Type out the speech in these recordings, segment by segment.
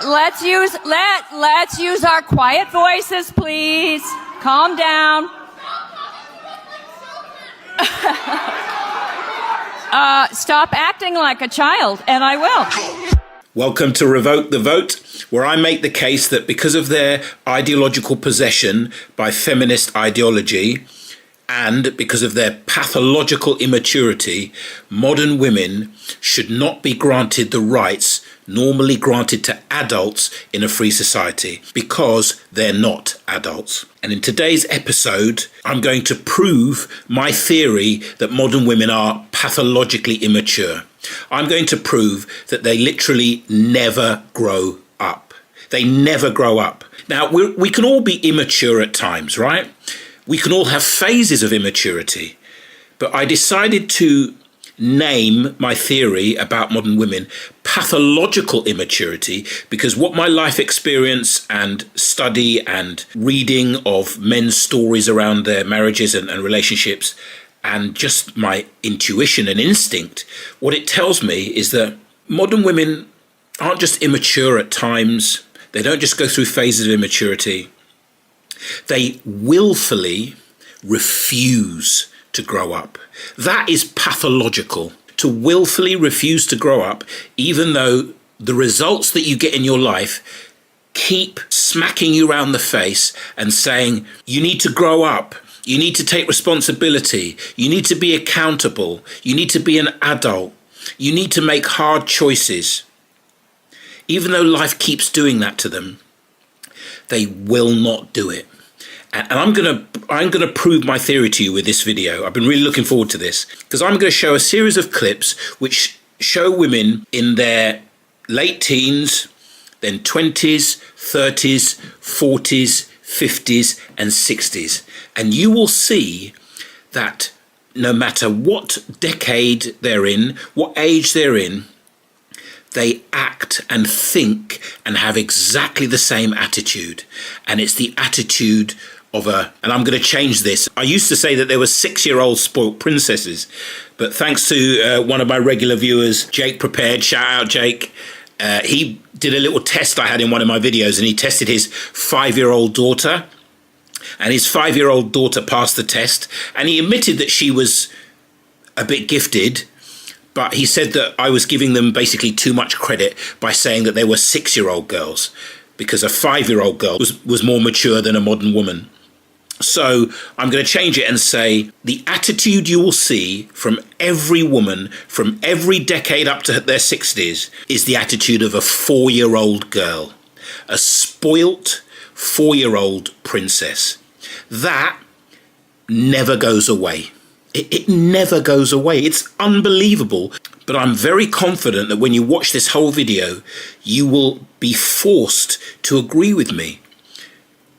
let's use our quiet voices, please. Calm down. Stop acting like a child, and I will. Welcome to Revoke the Vote, where I make the case that because of their ideological possession by feminist ideology and because of their pathological immaturity, modern women should not be granted the rights normally granted to adults in a free society, because they're not adults. And in today's episode, I'm going to prove my theory that modern women are pathologically immature. I'm going to prove that they literally never grow up. They never grow up. Now, we can all be immature at times, right? We can all have phases of immaturity. But I decided to name my theory about modern women pathological immaturity because what my life experience and study and reading of men's stories around their marriages and relationships and just my intuition and instinct, what it tells me is that modern women aren't just immature at times. They don't just go through phases of immaturity. They willfully refuse to grow up. That is pathological. To willfully refuse to grow up, even though the results that you get in your life keep smacking you around the face and saying, you need to grow up. You need to take responsibility. You need to be accountable. You need to be an adult. You need to make hard choices. Even though life keeps doing that to them, they will not do it. And I'm gonna prove my theory to you with this video. I've been really looking forward to this because I'm going to show a series of clips which show women in their late teens, then 20s, 30s, 40s, 50s and 60s. And you will see that no matter what decade they're in, what age they're in, they act and think and have exactly the same attitude. And it's the attitude of and I'm going to change this. I used to say that there were 6-year-old spoilt princesses, but thanks to one of my regular viewers, Jake Prepared, shout out Jake, he did a little test I had in one of my videos and he tested his 5-year-old daughter. And his 5-year-old daughter passed the test and he admitted that she was a bit gifted, but he said that I was giving them basically too much credit by saying that they were 6-year-old girls because a 5-year-old girl was more mature than a modern woman. So I'm going to change it and say the attitude you will see from every woman from every decade up to their 60s is the attitude of a 4-year-old girl, a spoilt 4-year-old princess. That never goes away. It never goes away. It's unbelievable. But I'm very confident that when you watch this whole video, you will be forced to agree with me.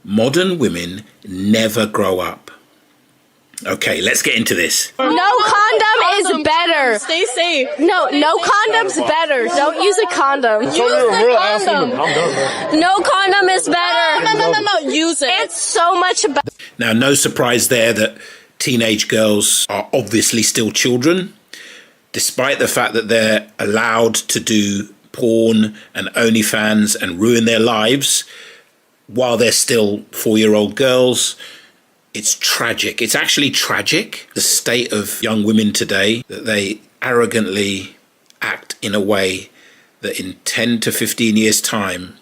Modern women never grow up. Okay, let's get into this. No condom is better. Stay safe. No condom's better. Don't use a condom. Use the condom. No condom is better. No. Use it. It's so much better. Now, no surprise there that teenage girls are obviously still children, despite the fact that they're allowed to do porn and OnlyFans and ruin their lives while they're still 4-year-old girls. It's tragic. It's actually tragic, the state of young women today, that they arrogantly act in a way that in 10 to 15 years' time,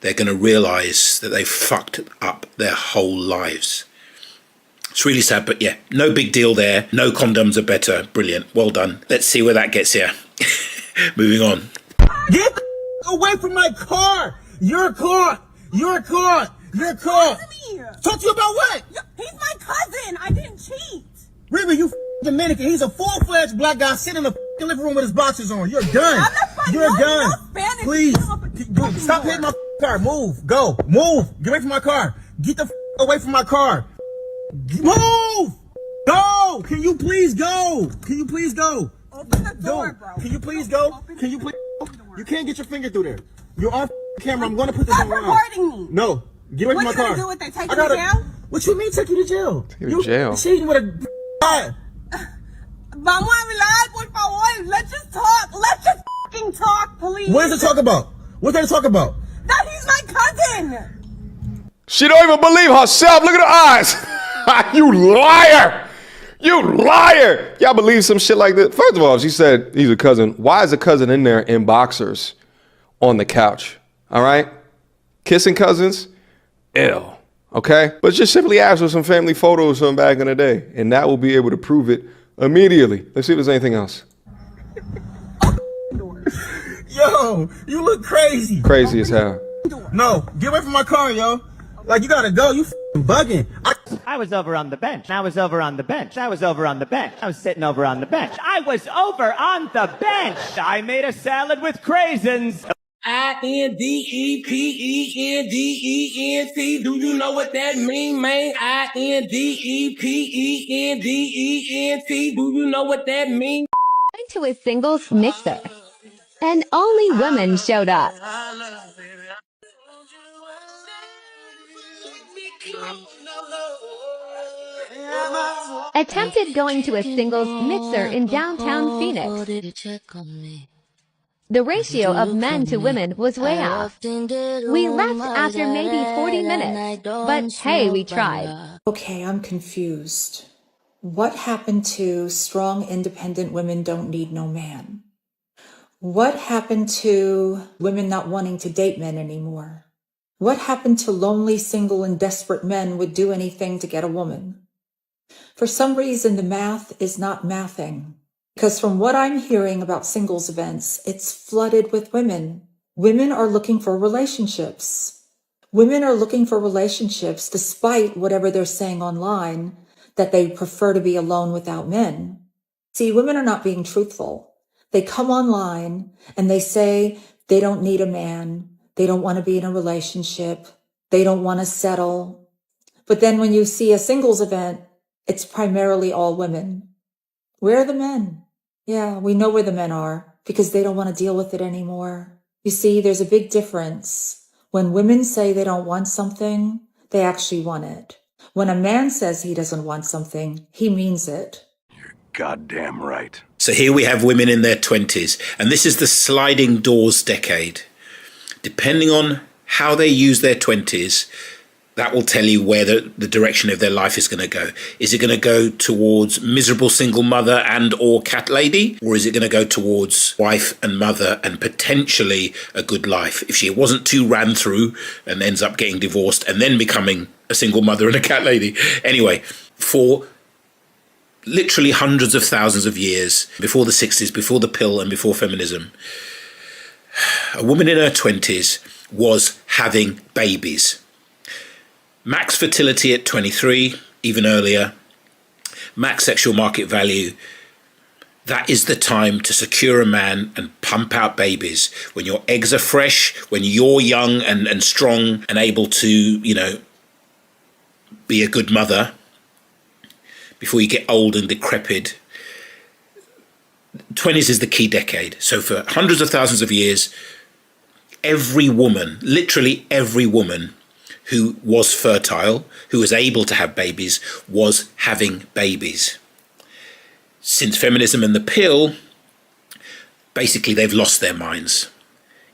they're going to realize that they've fucked up their whole lives. It's really sad, but yeah, no big deal there. No condoms are better. Brilliant. Well done. Let's see where that gets you. Moving on. Get away from my car! You're caught! You're caught! You're caught! Talk to you about what? He's my cousin. I didn't cheat. Riri, you Dominican. He's a full-fledged black guy sitting in the living room with his boxers on. You're done. I'm not fucking. You're done. Spanish. Please. Dude, stop hitting my car. Move. Go. Move. Get away from my car. Get the away from my car. Move. Go. Can you please go? Can you please go? Open the door, bro. Can you please go? Can you please? You can't get your finger through there. You're on camera. I'm going to put this on live. Stop recording me. No. Get away from my car. What you gonna do with that? Take you to jail? What you mean take you to jail? Take you to jail? You cheating with a Vamos a hablar, por favor. Let's just talk. Let's just fucking talk, please. What is it talk about? What they talk about? That he's my cousin. She don't even believe herself. Look at her eyes. You liar. You liar. Y'all believe some shit like this? First of all, she said he's a cousin. Why is a cousin in there in boxers on the couch? All right? Kissing cousins? Ew. Okay? But just simply ask for some family photos from back in the day, and that will be able to prove it immediately. Let's see if there's anything else. Yo, you look crazy. Crazy as hell. No, get away from my car, yo. Like, you gotta go. You bugging. I was over on the bench. I was over on the bench. I was over on the bench. I was sitting over on the bench. I was over on the bench. I made a salad with craisins. INDEPENDENT. Do you know what that mean, man? INDEPENDENT. Do you know what that mean? Went to a singles mixer, and only women showed up. Attempted going to a singles mixer in downtown Phoenix. The ratio of men to women was way off. We left after maybe 40 minutes, but hey, we tried. Okay, I'm confused. What happened to strong, independent women don't need no man? What happened to women not wanting to date men anymore? What happened to lonely, single, and desperate men would do anything to get a woman? For some reason, the math is not mathing. Because from what I'm hearing about singles events, it's flooded with women. Women are looking for relationships. Women are looking for relationships despite whatever they're saying online, that they prefer to be alone without men. See, women are not being truthful. They come online and they say they don't need a man. They don't want to be in a relationship. They don't want to settle. But then when you see a singles event, it's primarily all women. Where are the men? Yeah, we know where the men are because they don't want to deal with it anymore. You see, there's a big difference. When women say they don't want something, they actually want it. When a man says he doesn't want something, he means it. You're goddamn right. So here we have women in their 20s, and this is the sliding doors decade. Depending on how they use their 20s, that will tell you where the direction of their life is going to go. Is it going to go towards miserable single mother and or cat lady? Or is it going to go towards wife and mother and potentially a good life? If she wasn't too ran through and ends up getting divorced and then becoming a single mother and a cat lady. Anyway, for literally hundreds of thousands of years, before the 60s, before the pill and before feminism, a woman in her 20s was having babies. Max fertility at 23, even earlier. Max sexual market value. That is the time to secure a man and pump out babies. When your eggs are fresh, when you're young and strong and able to, be a good mother before you get old and decrepit. 20s is the key decade. So for hundreds of thousands of years, every woman, literally every woman, who was fertile, who was able to have babies, was having babies. Since feminism and the pill, basically they've lost their minds.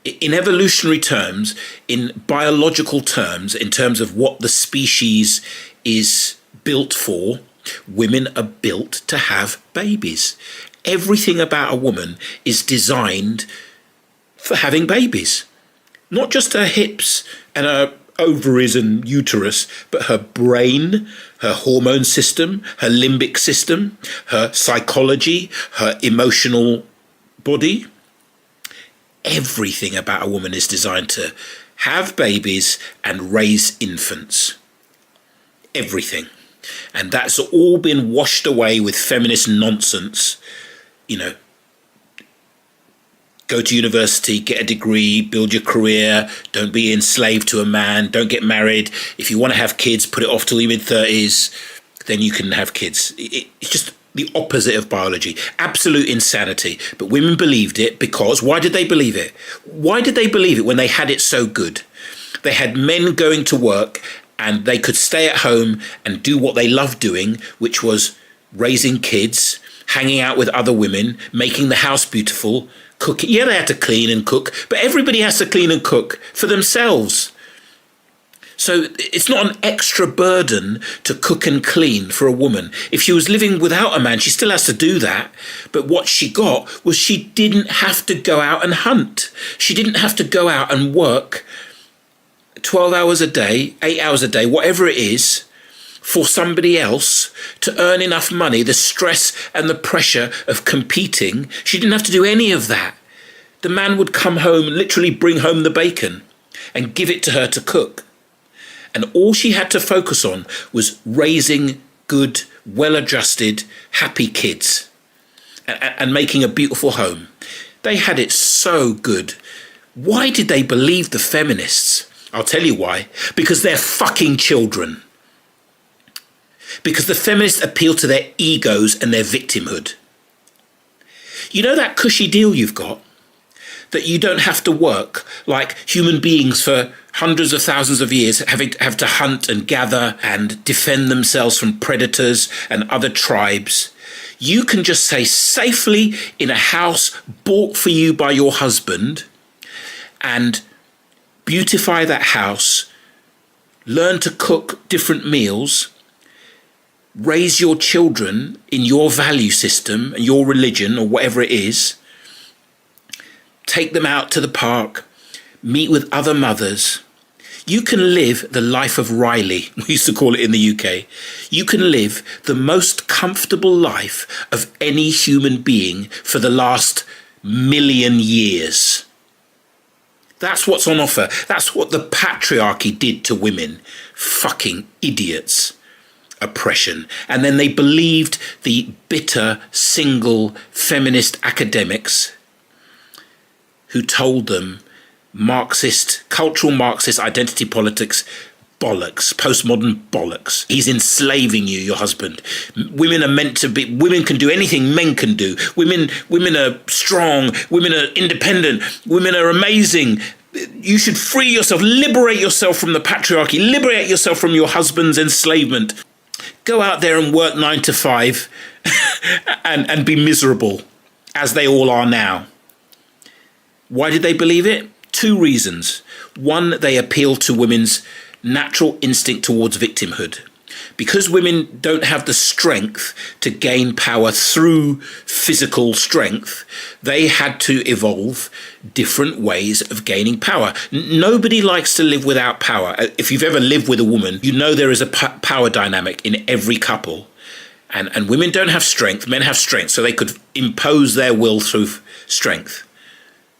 In evolutionary terms, in biological terms, in terms of what the species is built for, women are built to have babies. Everything about a woman is designed for having babies. Not just her hips and her ovaries and uterus, but her brain, her hormone system, her limbic system, her psychology, her emotional body. Everything about a woman is designed to have babies and raise infants. Everything. And that's all been washed away with feminist nonsense. Go to university, get a degree, build your career, don't be enslaved to a man, don't get married. If you want to have kids, put it off till your mid-30s, then you can have kids. It's just the opposite of biology. Absolute insanity. But women believed it because, why did they believe it? Why did they believe it when they had it so good? They had men going to work and they could stay at home and do what they loved doing, which was raising kids, hanging out with other women, making the house beautiful, cooking. Yeah, they had to clean and cook, but everybody has to clean and cook for themselves. So it's not an extra burden to cook and clean for a woman. If she was living without a man, she still has to do that. But what she got was she didn't have to go out and hunt. She didn't have to go out and work 12 hours a day, 8 hours a day, whatever it is, for somebody else to earn enough money, the stress and the pressure of competing. She didn't have to do any of that. The man would come home, literally bring home the bacon and give it to her to cook. And all she had to focus on was raising good, well-adjusted, happy kids and making a beautiful home. They had it so good. Why did they believe the feminists? I'll tell you why. Because they're fucking children. Because the feminists appeal to their egos and their victimhood. You know that cushy deal you've got? That you don't have to work like human beings for hundreds of thousands of years, have to hunt and gather and defend themselves from predators and other tribes. You can just stay safely in a house bought for you by your husband and beautify that house, learn to cook different meals, raise your children in your value system and your religion or whatever it is, take them out to the park, meet with other mothers. You can live the life of Riley, we used to call it in the UK. You can live the most comfortable life of any human being for the last 1,000,000 years. That's what's on offer. That's what the patriarchy did to women. Fucking idiots. Oppression. And then they believed the bitter, single, feminist academics who told them Marxist, cultural Marxist identity politics, bollocks, postmodern bollocks. He's enslaving you, your husband. Women are meant to be, women can do anything men can do. Women are strong, women are independent, women are amazing. You should free yourself, liberate yourself from the patriarchy, liberate yourself from your husband's enslavement. Go out there and work 9 to 5 and be miserable, as they all are now. Why did they believe it? 2 reasons. One, they appeal to women's natural instinct towards victimhood. Because women don't have the strength to gain power through physical strength, they had to evolve different ways of gaining power. Nobody likes to live without power. If you've ever lived with a woman, you know there is a power dynamic in every couple. And women don't have strength, men have strength, so they could impose their will through strength.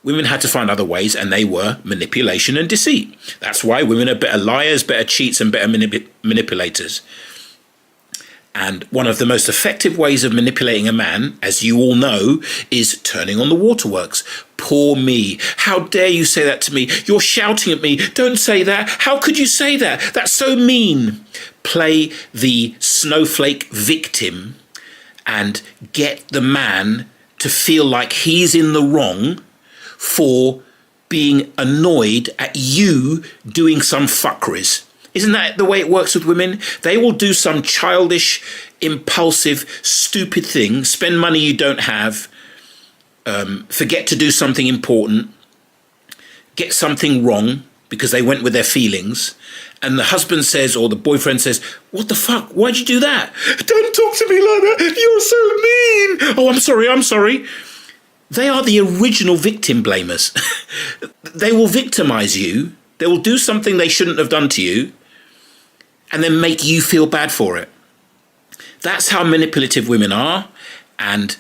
Women had to find other ways, and they were manipulation and deceit. That's why women are better liars, better cheats, and better manipulators. And one of the most effective ways of manipulating a man, as you all know, is turning on the waterworks. Poor me. How dare you say that to me? You're shouting at me. Don't say that. How could you say that? That's so mean. Play the snowflake victim and get the man to feel like he's in the wrong for being annoyed at you doing some fuckeries. Isn't that the way it works with women? They will do some childish, impulsive, stupid thing, spend money you don't have, forget to do something important, get something wrong because they went with their feelings, and the husband says, or the boyfriend says, "What the fuck? Why'd you do that? Don't talk to me like that. You're so mean. Oh, I'm sorry. They are the original victim blamers. They will victimize you. They will do something they shouldn't have done to you and then make you feel bad for it. That's how manipulative women are. And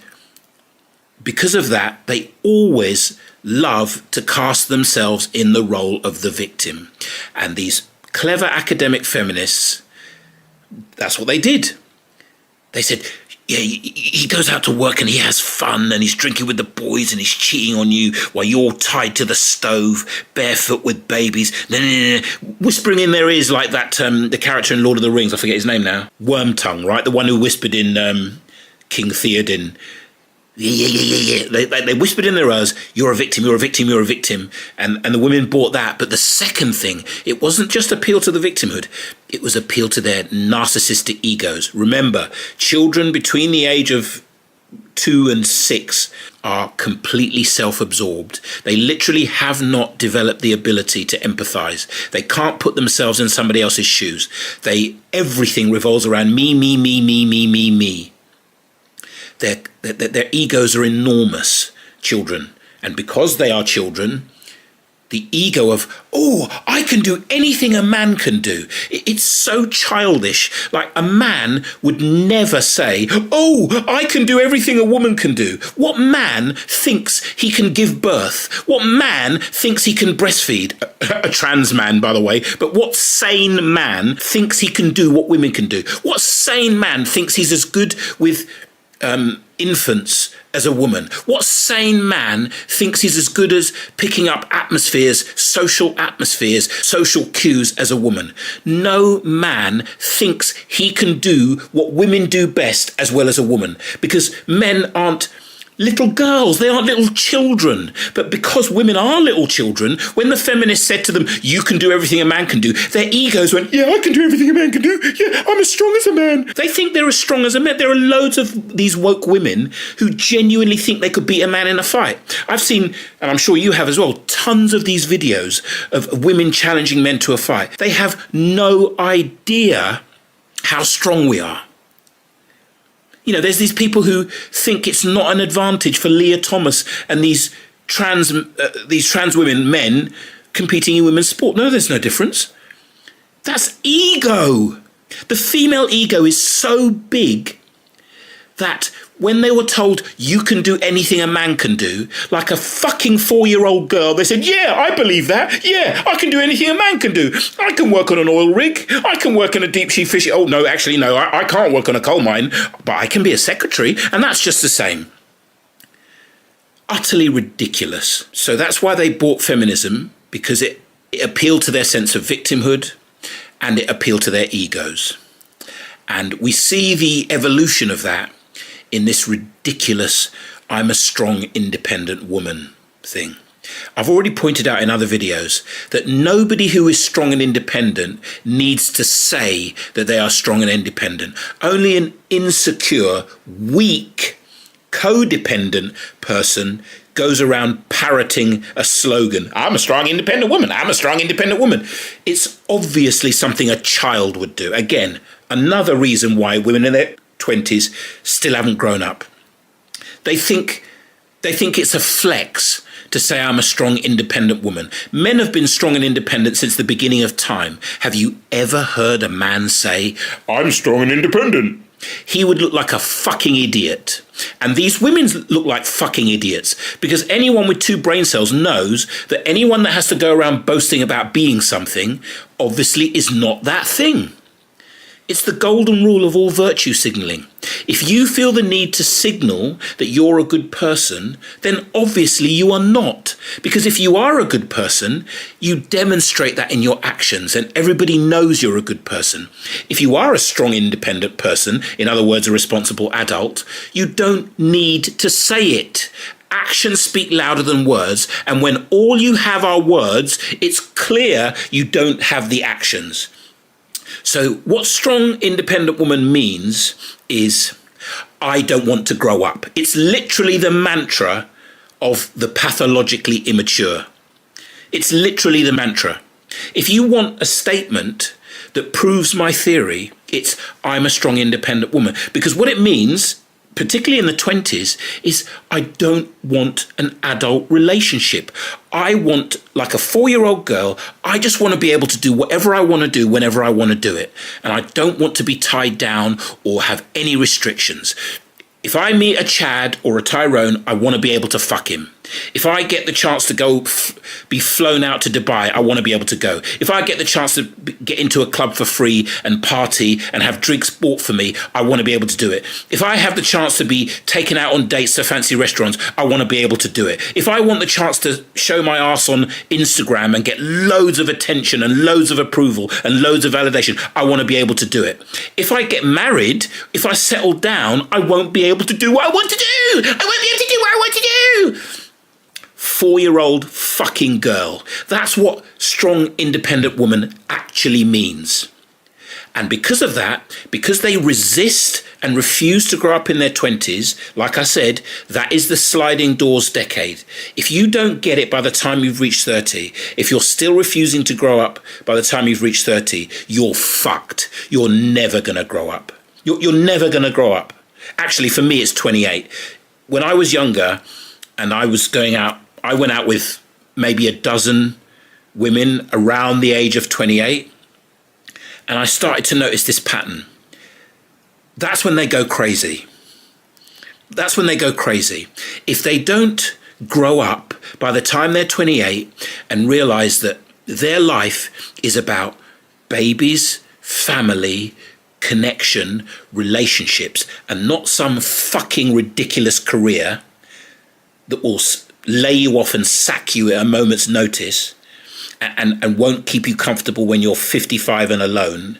because of that, they always love to cast themselves in the role of the victim. And these clever academic feminists, that's what they did. They said, yeah, he goes out to work and he has fun and he's drinking with the boys and he's cheating on you while you're tied to the stove, barefoot with babies. Whispering in their ears like that, the character in Lord of the Rings, I forget his name now. Wormtongue, right? The one who whispered in King Theoden. Yeah. They whispered in their ears, you're a victim, you're a victim, you're a victim. And the women bought that. But the second thing, it wasn't just appeal to the victimhood. It was appeal to their narcissistic egos. Remember, children between the age of 2 and 6 are completely self-absorbed. They literally have not developed the ability to empathize. They can't put themselves in somebody else's shoes. Everything revolves around me, me, me, me, me, me, me. Their egos are enormous, children. And because they are children, the ego of, oh, I can do anything a man can do. It's so childish. Like, a man would never say, oh, I can do everything a woman can do. What man thinks he can give birth? What man thinks he can breastfeed? A trans man, by the way. But what sane man thinks he can do what women can do? What sane man thinks he's as good with infants as a woman? What sane man thinks he's as good as picking up social cues as a woman? No man thinks he can do what women do best as well as a woman, because men aren't little girls, they aren't little children. But because women are little children, when the feminists said to them, you can do everything a man can do, their egos went, yeah, I can do everything a man can do. Yeah, I'm as strong as a man. They think they're as strong as a man. There are loads of these woke women who genuinely think they could beat a man in a fight. I've seen, and I'm sure you have as well, tons of these videos of women challenging men to a fight. They have no idea how strong we are. You know, there's these people who think it's not an advantage for Leah Thomas and these trans women, men, competing in women's sport. No, there's no difference. That's ego. The female ego is so big that when they were told you can do anything a man can do, like a fucking 4-year-old girl, they said, yeah, I believe that. Yeah, I can do anything a man can do. I can work on an oil rig. I can work in a deep sea fishing. Oh, no, actually, no, I can't work on a coal mine, but I can be a secretary. And that's just the same. Utterly ridiculous. So that's why they bought feminism, because it appealed to their sense of victimhood and it appealed to their egos. And we see the evolution of that in this ridiculous, I'm a strong, independent woman thing. I've already pointed out in other videos that nobody who is strong and independent needs to say that they are strong and independent. Only an insecure, weak, codependent person goes around parroting a slogan. I'm a strong, independent woman. I'm a strong, independent woman. It's obviously something a child would do. Again, another reason why women in their 20s still haven't grown up. They think it's a flex to say I'm a strong, independent woman. Men have been strong and independent since the beginning of time. Have you ever heard a man say, I'm strong and independent? He would look like a fucking idiot. And these women look like fucking idiots, because anyone with 2 brain cells knows that anyone that has to go around boasting about being something obviously is not that thing. It's the golden rule of all virtue signaling. If you feel the need to signal that you're a good person, then obviously you are not. Because if you are a good person, you demonstrate that in your actions and everybody knows you're a good person. If you are a strong, independent person, in other words, a responsible adult, you don't need to say it. Actions speak louder than words, and when all you have are words, it's clear you don't have the actions. So what strong, independent woman means is, I don't want to grow up. It's literally the mantra of the pathologically immature. It's literally the mantra. If you want a statement that proves my theory, it's, I'm a strong, independent woman. Because what it means, particularly in the 20s, is I don't want an adult relationship. I want, like a 4-year-old girl, I just want to be able to do whatever I want to do whenever I want to do it. And I don't want to be tied down or have any restrictions. If I meet a Chad or a Tyrone, I want to be able to fuck him. If I get the chance to go be flown out to Dubai, I want to be able to go. If I get the chance to get into a club for free and party and have drinks bought for me, I want to be able to do it. If I have the chance to be taken out on dates to fancy restaurants, I want to be able to do it. If I want the chance to show my ass on Instagram and get loads of attention and loads of approval and loads of validation, I want to be able to do it. If I get married, if I settle down, I won't be able to do what I want to do. I won't be able to do what I want to do. 4-year-old fucking girl. That's what strong, independent woman actually means. And because of that, because they resist and refuse to grow up in their 20s, like I said, that is the sliding doors decade. If you don't get it by the time you've reached 30, if you're still refusing to grow up by the time you've reached 30, you're fucked. You're never going to grow up. You're never going to grow up. Actually, for me, it's 28. When I was younger and I was going out, I went out with maybe a dozen women around the age of 28. And I started to notice this pattern. That's when they go crazy. That's when they go crazy. If they don't grow up by the time they're 28 and realize that their life is about babies, family, connection, relationships, and not some fucking ridiculous career that will lay you off and sack you at a moment's notice, and won't keep you comfortable when you're 55 and alone.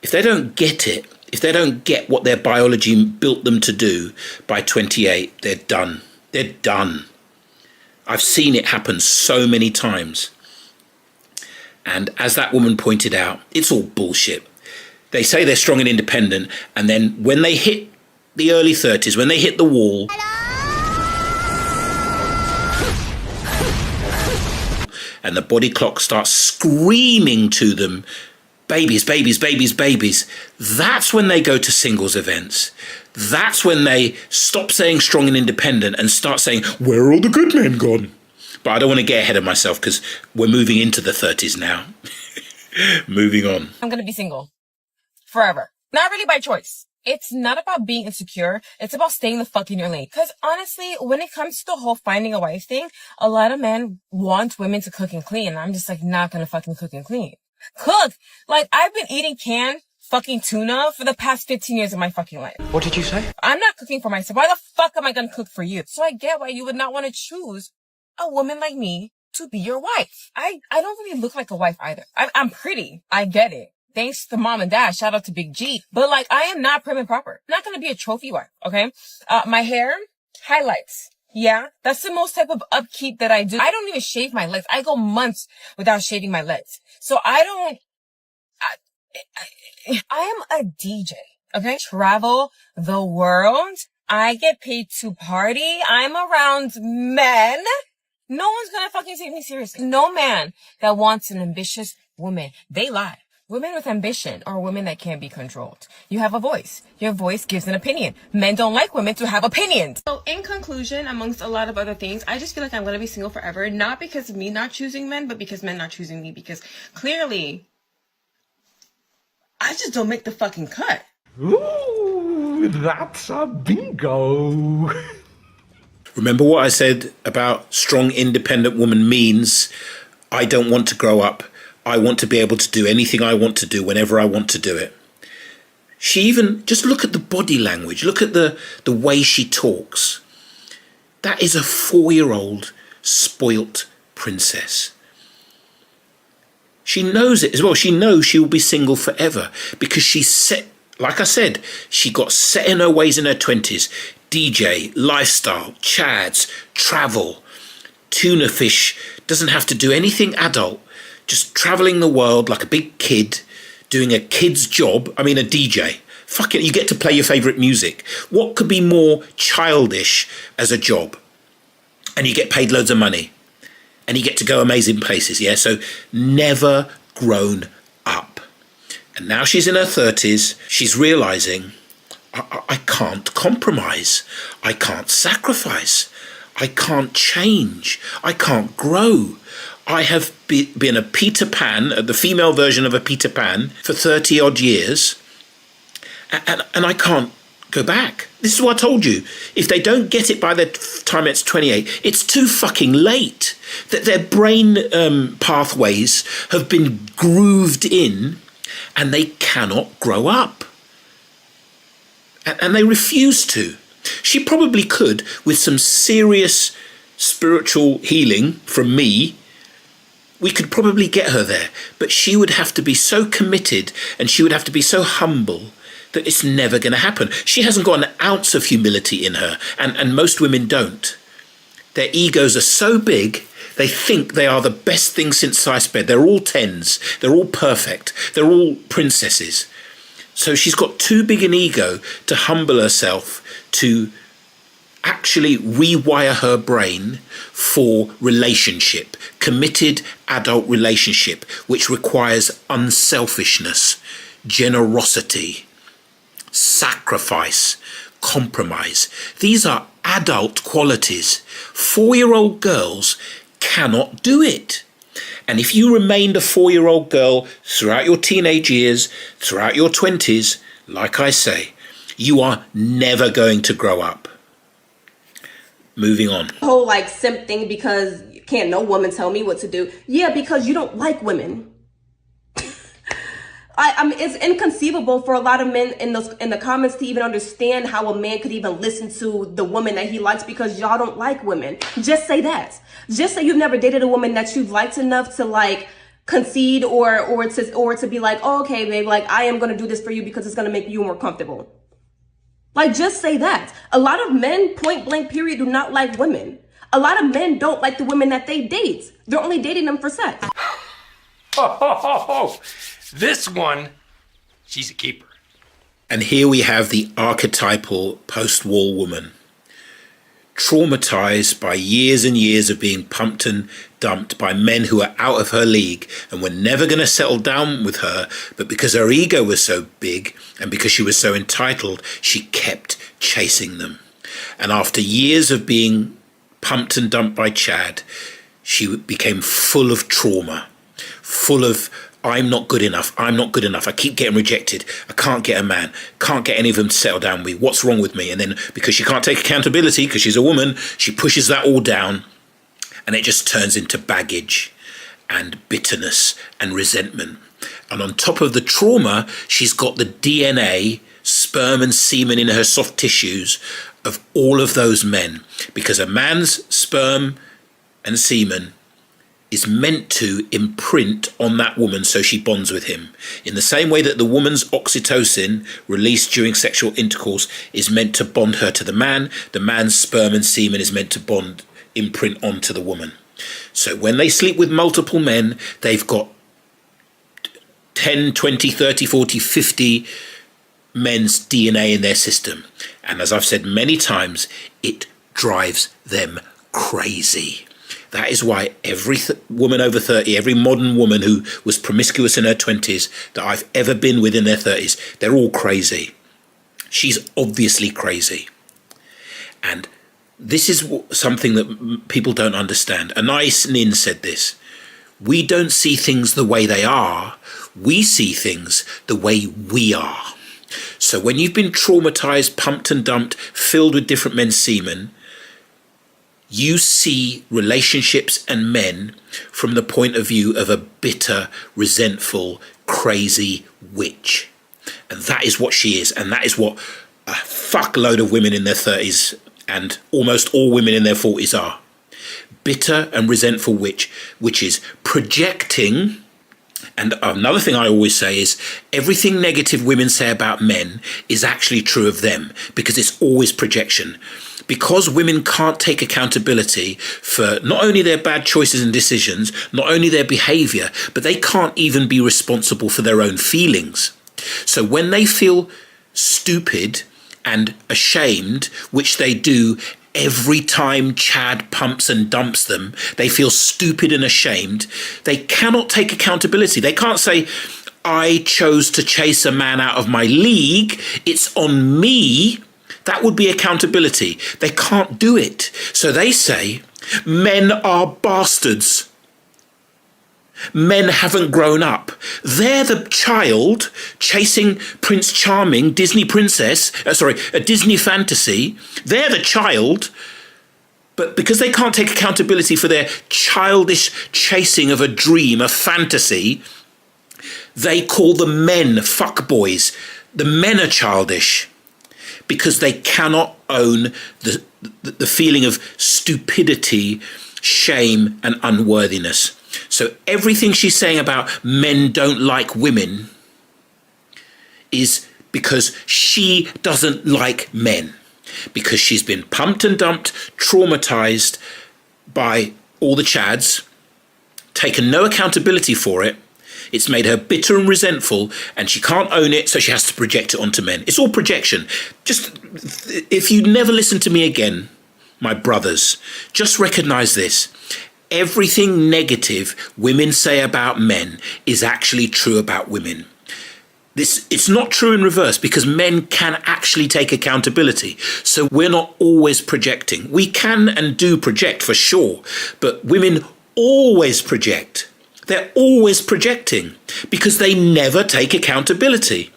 If they don't get it, if they don't get what their biology built them to do by 28, they're done. They're done. I've seen it happen so many times. And as that woman pointed out, it's all bullshit. They say they're strong and independent, and then when they hit the early 30s, when they hit the wall, and the body clock starts screaming to them, babies, babies, babies, babies. That's when they go to singles events. That's when they stop saying strong and independent and start saying, where are all the good men gone? But I don't want to get ahead of myself because we're moving into the 30s now. Moving on. I'm going to be single forever. Not really by choice. It's not about being insecure. It's about staying the fuck in your lane. Because honestly, when it comes to the whole finding a wife thing, a lot of men want women to cook and clean. And I'm just like, not gonna fucking cook and clean. Cook! Like, I've been eating canned fucking tuna for the past 15 years of my fucking life. What did you say? I'm not cooking for myself. Why the fuck am I gonna cook for you? So I get why you would not want to choose a woman like me to be your wife. I don't really look like a wife either. I'm pretty. I get it. Thanks to mom and dad. Shout out to Big G. But like, I am not prim and proper. I'm not going to be a trophy wife. Okay. My hair, highlights. Yeah. That's the most type of upkeep that I do. I don't even shave my legs. I go months without shaving my legs. So I am a DJ. Okay. Travel the world. I get paid to party. I'm around men. No one's going to fucking take me seriously. No man that wants an ambitious woman. They lie. Women with ambition are women that can't be controlled. You have a voice. Your voice gives an opinion. Men don't like women to have opinions. So in conclusion, amongst a lot of other things, I just feel like I'm going to be single forever. Not because of me not choosing men, but because men not choosing me. Because clearly, I just don't make the fucking cut. Ooh, that's a bingo. Remember what I said about strong, independent woman means I don't want to grow up. I want to be able to do anything I want to do whenever I want to do it. She even, just look at the body language. Look at the way she talks. That is a 4-year-old spoilt princess. She knows it as well. She knows she will be single forever because she's set, like I said, she got set in her ways in her 20s. DJ, lifestyle, chads, travel, tuna fish, doesn't have to do anything adult. Just traveling the world like a big kid, doing a kid's job. I mean, a DJ. Fuck it, you get to play your favourite music. What could be more childish as a job? And you get paid loads of money. And you get to go amazing places, yeah? So never grown up. And now she's in her 30s. She's realising, I can't compromise. I can't sacrifice. I can't change. I can't grow. I have been a Peter Pan, the female version of a Peter Pan, for 30 odd years, and I can't go back. This is what I told you. If they don't get it by the time it's 28, it's too fucking late. That their brain pathways have been grooved in, and they cannot grow up. And they refuse to. She probably could, with some serious spiritual healing from me. We could probably get her there, but she would have to be so committed and she would have to be so humble that it's never going to happen. She hasn't got an ounce of humility in her, and most women don't. Their egos are so big They think they are the best thing since sliced bread. They're all 10s. They're all perfect. They're all princesses. So she's got too big an ego to humble herself to actually rewire her brain for relationship, committed adult relationship, which requires unselfishness, generosity, sacrifice, compromise. These are adult qualities. 4-year-old girls cannot do it. And if you remained a 4-year-old girl throughout your teenage years, throughout your 20s, like I say, you are never going to grow up. Moving on. Whole like simp thing because can't no woman tell me what to do. Yeah, because you don't like women. I mean, it's inconceivable for a lot of men in the comments to even understand how a man could even listen to the woman that he likes because y'all don't like women. Just say that. Just say you've never dated a woman that you've liked enough to like concede or to be like, oh, okay, babe, like I am gonna do this for you because it's gonna make you more comfortable. Like, just say that. A lot of men, point blank period, do not like women. A lot of men don't like the women that they date. They're only dating them for sex. This one, she's a keeper. And here we have the archetypal post-war woman, traumatized by years and years of being pumped and dumped by men who are out of her league and were never going to settle down with her, but because her ego was so big and because she was so entitled, she kept chasing them. And after years of being pumped and dumped by Chad, she became full of trauma, full of I'm not good enough. I'm not good enough. I keep getting rejected. I can't get a man. Can't get any of them to settle down with. What's wrong with me? And then because she can't take accountability because she's a woman, she pushes that all down and it just turns into baggage and bitterness and resentment. And on top of the trauma, she's got the DNA, sperm and semen in her soft tissues of all of those men, because a man's sperm and semen is meant to imprint on that woman so she bonds with him. In the same way that the woman's oxytocin released during sexual intercourse is meant to bond her to the man's sperm and semen is meant to imprint onto the woman. So when they sleep with multiple men, they've got 10, 20, 30, 40, 50 men's DNA in their system. And as I've said many times, it drives them crazy. That is why every woman over 30, every modern woman who was promiscuous in her 20s that I've ever been with in their 30s, they're all crazy. She's obviously crazy. And this is something that people don't understand. Anais Nin said this. We don't see things the way they are. We see things the way we are. So when you've been traumatized, pumped and dumped, filled with different men's semen, you see relationships and men from the point of view of a bitter, resentful, crazy witch. And that is what she is. And that is what a fuckload of women in their 30s and almost all women in their 40s are. Bitter and resentful witch, which is projecting. And another thing I always say is everything negative women say about men is actually true of them, because it's always projection. Because women can't take accountability for not only their bad choices and decisions, not only their behavior, but they can't even be responsible for their own feelings. So when they feel stupid and ashamed, which they do every time Chad pumps and dumps them, they feel stupid and ashamed. They cannot take accountability. They can't say, I chose to chase a man out of my league. It's on me. That would be accountability. They can't do it. So they say, men are bastards. Men haven't grown up. They're the child chasing Prince Charming, Disney princess, a Disney fantasy. They're the child. But because they can't take accountability for their childish chasing of a dream, a fantasy, they call the men fuckboys. The men are childish because they cannot own the feeling of stupidity, shame, and unworthiness. So everything she's saying about men don't like women is because she doesn't like men, because she's been pumped and dumped, traumatized by all the chads, taken no accountability for it. It's made her bitter and resentful, and she can't own it, so she has to project it onto men. It's all projection. Just, if you never listen to me again, my brothers, just recognize this. Everything negative women say about men is actually true about women. It's not true in reverse, because men can actually take accountability. So we're not always projecting. We can and do project for sure, but women always project. They're always projecting because they never take accountability.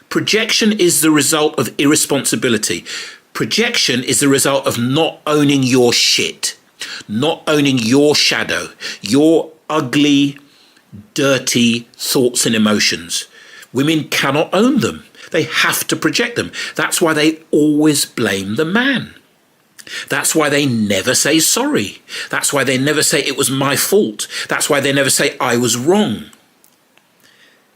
Projection is the result of irresponsibility. Projection is the result of not owning your shit, not owning your shadow, your ugly, dirty thoughts and emotions. Women cannot own them. They have to project them. That's why they always blame the man. That's why they never say sorry. That's why they never say it was my fault. That's why they never say I was wrong.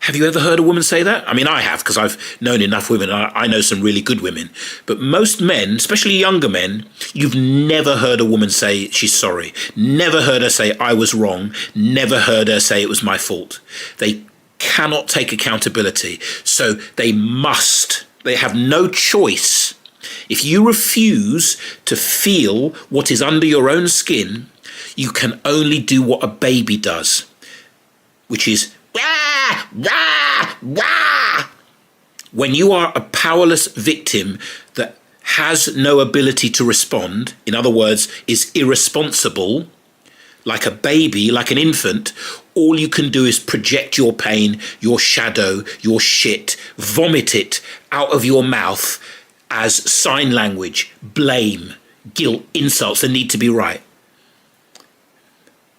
Have you ever heard a woman say that? I mean, I have, because I've known enough women. I know some really good women. But most men, especially younger men, you've never heard a woman say she's sorry. Never heard her say I was wrong. Never heard her say it was my fault. They cannot take accountability. So they have no choice. If you refuse to feel what is under your own skin, you can only do what a baby does, which is wah, wah, wah. When you are a powerless victim that has no ability to respond, in other words, is irresponsible, like a baby, like an infant, all you can do is project your pain, your shadow, your shit, vomit it out of your mouth as sign language, blame, guilt, insults, and need to be right.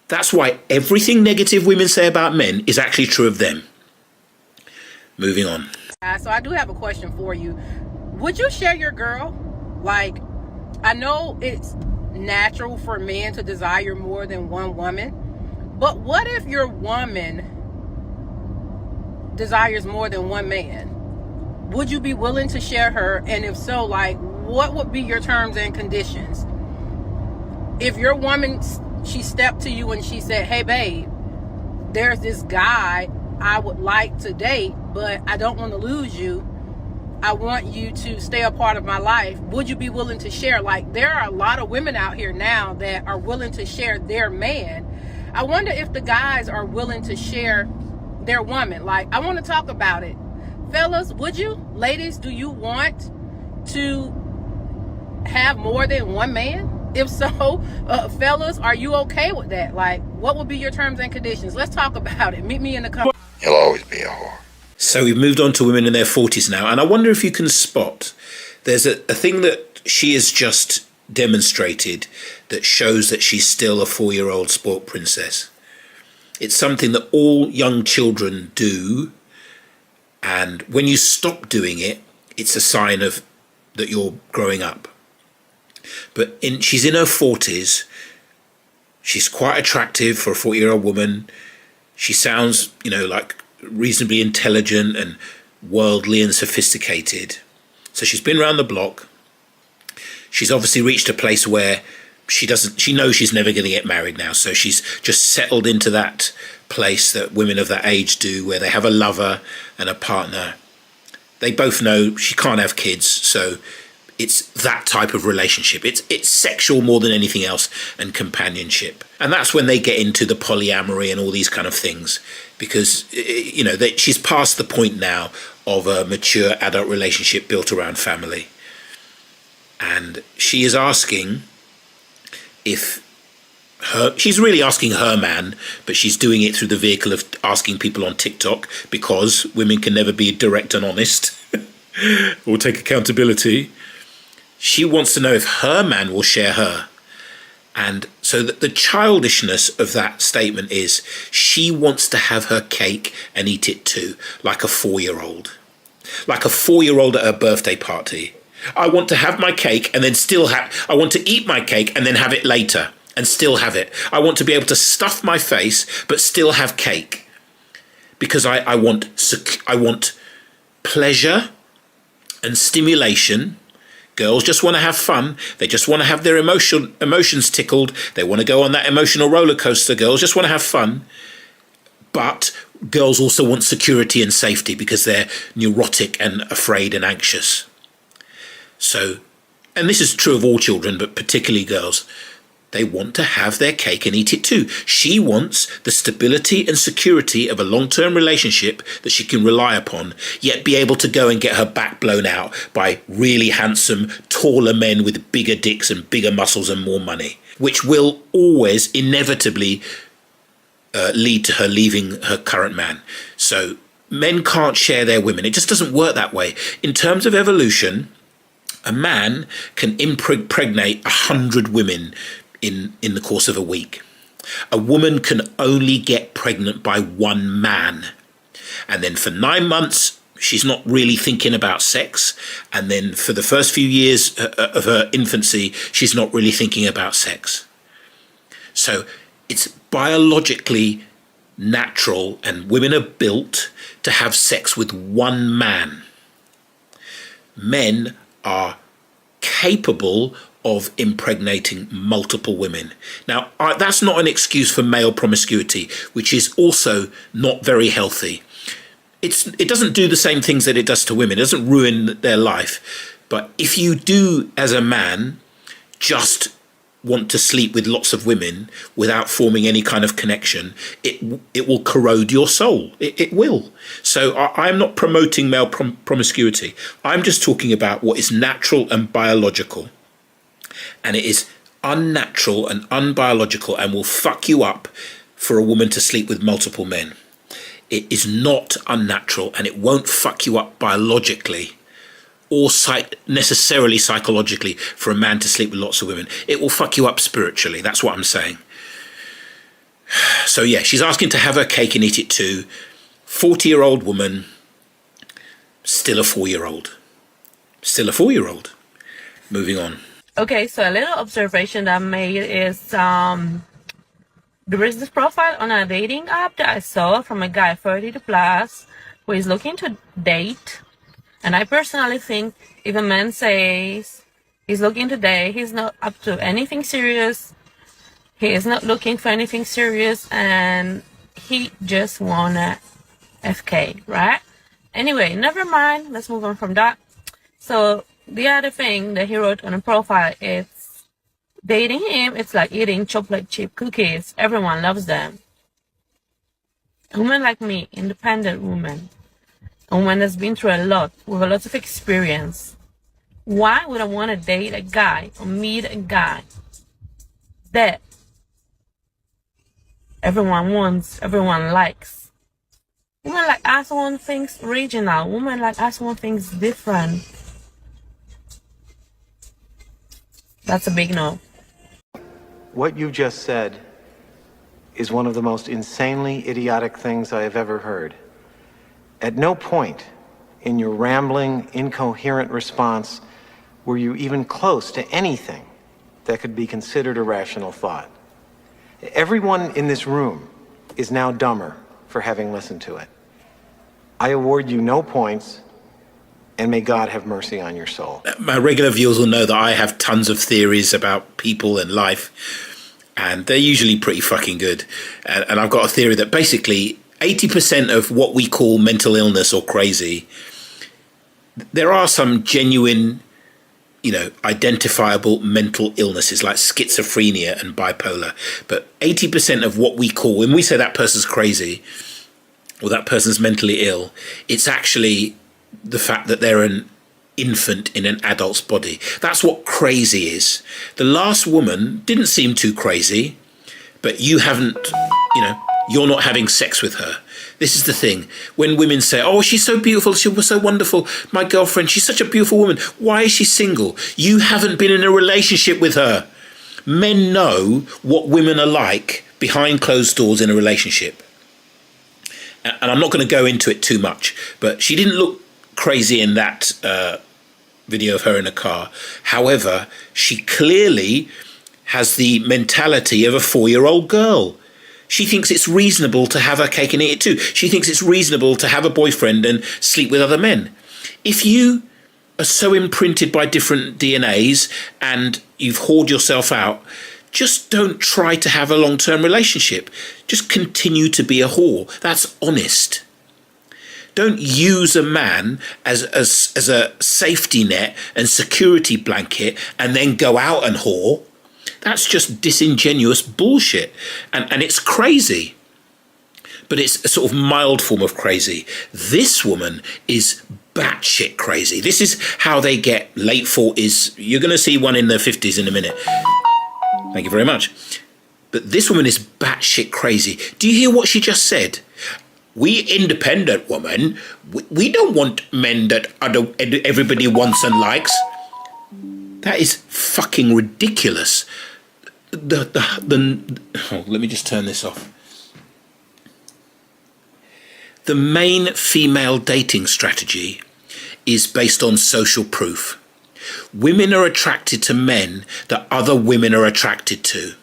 That's why everything negative women say about men is actually true of them. Moving on. So I do have a question for you. Would you share your girl? Like, I know it's natural for men to desire more than one woman, but what if your woman desires more than one man? Would you be willing to share her? And if so, like, what would be your terms and conditions? If your woman, she stepped to you and she said, hey babe, there's this guy I would like to date, but I don't want to lose you. I want you to stay a part of my life. Would you be willing to share? Like, there are a lot of women out here now that are willing to share their man. I wonder if the guys are willing to share their woman. Like, I want to talk about it. Fellas, would you? Ladies, do you want to have more than one man? If so, fellas, are you okay with that? Like, what would be your terms and conditions? Let's talk about it. Meet me in the comments. You'll always be a whore. So we've moved on to women in their 40s now, and I wonder if you can spot there's a thing that she has just demonstrated that shows that she's still a 4-year-old spoilt princess. It's something that all young children do, and when you stop doing it, it's a sign of that you're growing up. But she's in her 40s. She's quite attractive for a 40-year-old woman. She sounds, like reasonably intelligent and worldly and sophisticated. So she's been around the block. She's obviously reached a place where she knows she's never going to get married now. So she's just settled into that place that women of that age do, where they have a lover and a partner. They both know she can't have kids, so it's that type of relationship. It's sexual more than anything else, and companionship. And that's when they get into the polyamory and all these kind of things, because she's past the point now of a mature adult relationship built around family. And she is asking she's really asking her man, but she's doing it through the vehicle of asking people on TikTok, because women can never be direct and honest or take accountability. She wants to know if her man will share her. And so the childishness of that statement is she wants to have her cake and eat it too, like a 4-year-old. Like a 4-year-old at her birthday party. I want to have my cake and then I want to eat my cake and then have it later and still have it. I want to be able to stuff my face but still have cake. Because I want pleasure and stimulation Girls just want to have fun. They just want to have their emotions tickled. They want to go on that emotional roller coaster. Girls just want to have fun. But girls also want security and safety because they're neurotic and afraid and anxious. So, and this is true of all children, but particularly girls, they want to have their cake and eat it too. She wants the stability and security of a long-term relationship that she can rely upon, yet be able to go and get her back blown out by really handsome, taller men with bigger dicks and bigger muscles and more money, which will always inevitably lead to her leaving her current man. So men can't share their women. It just doesn't work that way. In terms of evolution, a man can impregnate 100 women in the course of a week. A woman can only get pregnant by one man. And then for 9 months, she's not really thinking about sex. And then for the first few years of her infancy, she's not really thinking about sex. So it's biologically natural, and women are built to have sex with one man. Men are capable of impregnating multiple women. Now, that's not an excuse for male promiscuity, which is also not very healthy. It doesn't do the same things that it does to women. It doesn't ruin their life. But if you do, as a man, just want to sleep with lots of women without forming any kind of connection, it will corrode your soul. It will. So I'm not promoting male promiscuity. I'm just talking about what is natural and biological. And it is unnatural and unbiological and will fuck you up for a woman to sleep with multiple men. It is not unnatural, and it won't fuck you up biologically or necessarily psychologically for a man to sleep with lots of women. It will fuck you up spiritually. That's what I'm saying. So yeah, she's asking to have her cake and eat it too. 40-year-old woman, still a 4-year-old. Still a 4-year-old. Moving on. Okay, so a little observation that I made is there is this profile on a dating app that I saw from a guy 30 plus who is looking to date. And I personally think if a man says he's looking to date, he's not up to anything serious. He is not looking for anything serious, and he just wanna FK, right? Anyway, never mind. Let's move on from that. So the other thing that he wrote on a profile is dating him, it's like eating chocolate chip cookies. Everyone loves them. A woman like me, independent woman, a woman that's been through a lot, with a lot of experience, why would I want to date a guy or meet a guy that everyone wants, everyone likes? Women like us want things original. Women like us want things different. That's a big no. What you just said is one of the most insanely idiotic things I have ever heard. At no point in your rambling, incoherent response were you even close to anything that could be considered a rational thought. Everyone in this room is now dumber for having listened to it. I award you no points, and may God have mercy on your soul. My regular viewers will know that I have tons of theories about people and life, and they're usually pretty fucking good. And I've got a theory that basically 80% of what we call mental illness or crazy, there are some genuine, identifiable mental illnesses like schizophrenia and bipolar. But 80% of what we call, when we say that person's crazy or that person's mentally ill, it's actually the fact that they're an infant in an adult's body. That's what crazy is. The last woman didn't seem too crazy, but you haven't, you're not having sex with her. This is the thing. When women say, oh, she's so beautiful, she was so wonderful, my girlfriend, she's such a beautiful woman, why is she single? You haven't been in a relationship with her. Men know what women are like behind closed doors in a relationship. And I'm not going to go into it too much, but she didn't look crazy in that video of her in a car. However, she clearly has the mentality of a 4-year-old girl. She thinks it's reasonable to have her cake and eat it too. She thinks it's reasonable to have a boyfriend and sleep with other men. If you are so imprinted by different DNAs and you've hoard yourself out, just don't try to have a long-term relationship. Just continue to be a whore. That's honest. Don't use a man as a safety net and security blanket and then go out and whore. That's just disingenuous bullshit. And it's crazy. But it's a sort of mild form of crazy. This woman is batshit crazy. This is how they get late 40s. You're going to see one in their 50s in a minute. Thank you very much. But this woman is batshit crazy. Do you hear what she just said? We independent women, we don't want men that everybody wants and likes. That is fucking ridiculous. Let me just turn this off. The main female dating strategy is based on social proof. Women are attracted to men that other women are attracted to.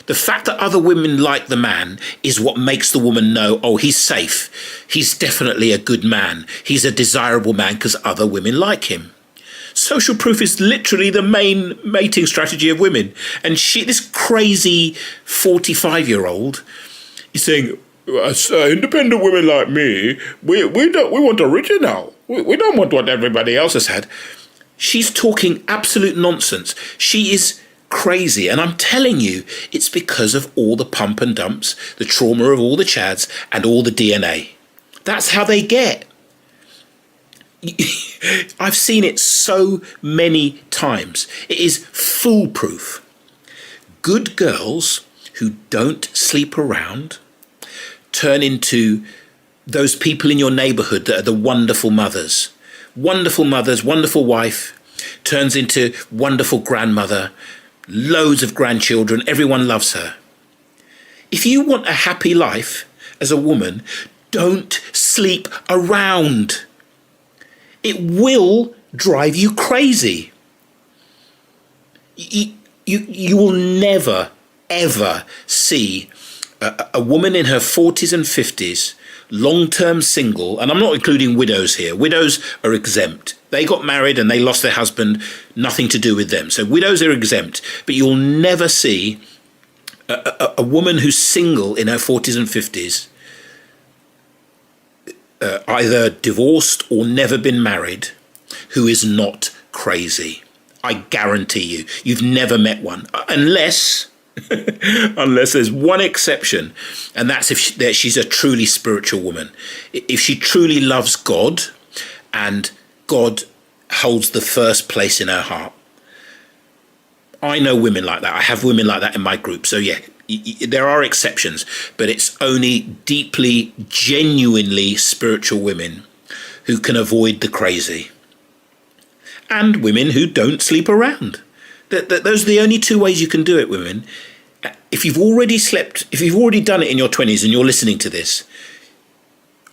The fact that other women like the man is what makes the woman know, oh, he's safe. He's definitely a good man. He's a desirable man because other women like him. Social proof is literally the main mating strategy of women. And this crazy 45-year-old is saying, independent women like me, we want original. We don't want what everybody else has had. She's talking absolute nonsense. She is crazy. And I'm telling you, it's because of all the pump and dumps, the trauma of all the chads and all the DNA. That's how they get. I've seen it so many times. It is foolproof. Good girls who don't sleep around turn into those people in your neighborhood that are the wonderful mothers. Wonderful mothers, wonderful wife, turns into wonderful grandmother, loads of grandchildren, everyone loves her. If you want a happy life as a woman, don't sleep around. It will drive you crazy. You will never, ever see a woman in her 40s and 50s, long-term single, and I'm not including widows here. Widows are exempt. They got married and they lost their husband, nothing to do with them. So widows are exempt. But you'll never see a woman who's single in her 40s and 50s, either divorced or never been married, who is not crazy. I guarantee you. You've never met one. Unless there's one exception, and that's if she's a truly spiritual woman. If she truly loves God and God holds the first place in her heart. I know women like that. I have women like that in my group. So yeah, there are exceptions, but it's only deeply, genuinely spiritual women who can avoid the crazy. And women who don't sleep around. Those are the only two ways you can do it, women. If you've already done it in your 20s and you're listening to this,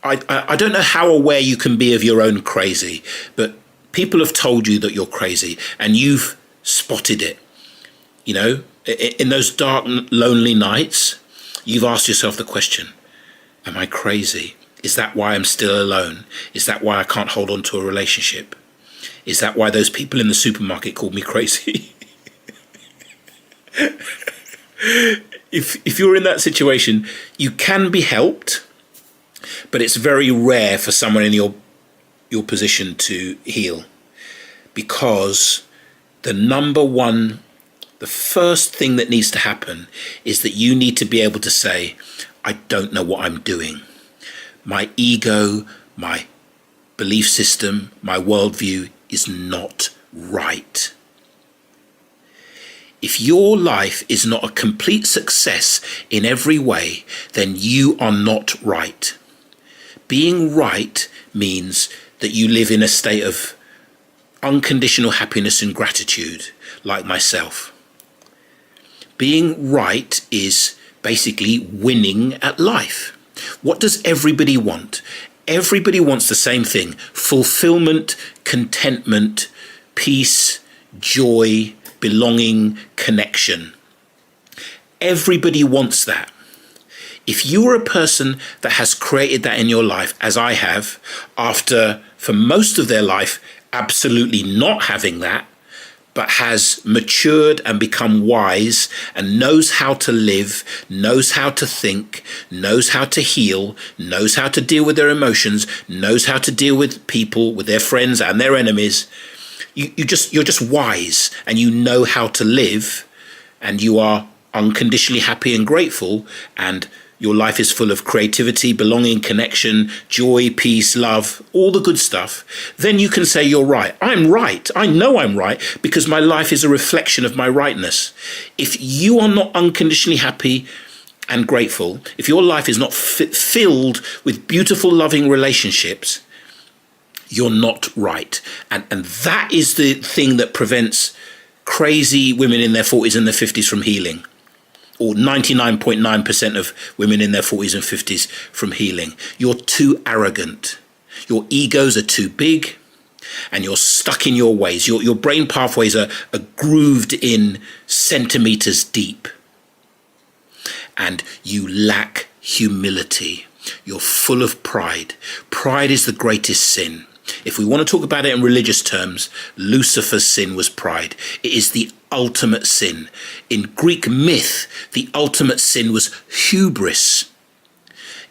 I don't know how aware you can be of your own crazy, but people have told you that you're crazy and you've spotted it. You know, in those dark, lonely nights, you've asked yourself the question, am I crazy? Is that why I'm still alone? Is that why I can't hold on to a relationship? Is that why those people in the supermarket called me crazy? If you're in that situation, you can be helped, but it's very rare for someone in your position to heal, because the first thing that needs to happen is that you need to be able to say, I don't know what I'm doing. My ego, my belief system, my worldview is not right. If your life is not a complete success in every way, then you are not right. Being right means that you live in a state of unconditional happiness and gratitude, like myself. Being right is basically winning at life. What does everybody want? Everybody wants the same thing: fulfillment, contentment, peace, joy, belonging, connection. Everybody wants that. If you are a person that has created that in your life, as I have, after, for most of their life, absolutely not having that, but has matured and become wise and knows how to live, knows how to think, knows how to heal, knows how to deal with their emotions, knows how to deal with people, with their friends and their enemies. You're just wise, and you know how to live, and you are unconditionally happy and grateful, and your life is full of creativity, belonging, connection, joy, peace, love, all the good stuff. Then you can say you're right. I'm right. I know I'm right because my life is a reflection of my rightness. If you are not unconditionally happy and grateful, if your life is not filled with beautiful, loving relationships, you're not right. And that is the thing that prevents crazy women in their 40s and their 50s from healing. Or 99.9% of women in their 40s and 50s from healing. You're too arrogant. Your egos are too big, and you're stuck in your ways. Your brain pathways are grooved in centimeters deep. And you lack humility. You're full of pride. Pride is the greatest sin. If we want to talk about it in religious terms, Lucifer's sin was pride. It is the ultimate sin. In Greek myth, the ultimate sin was hubris.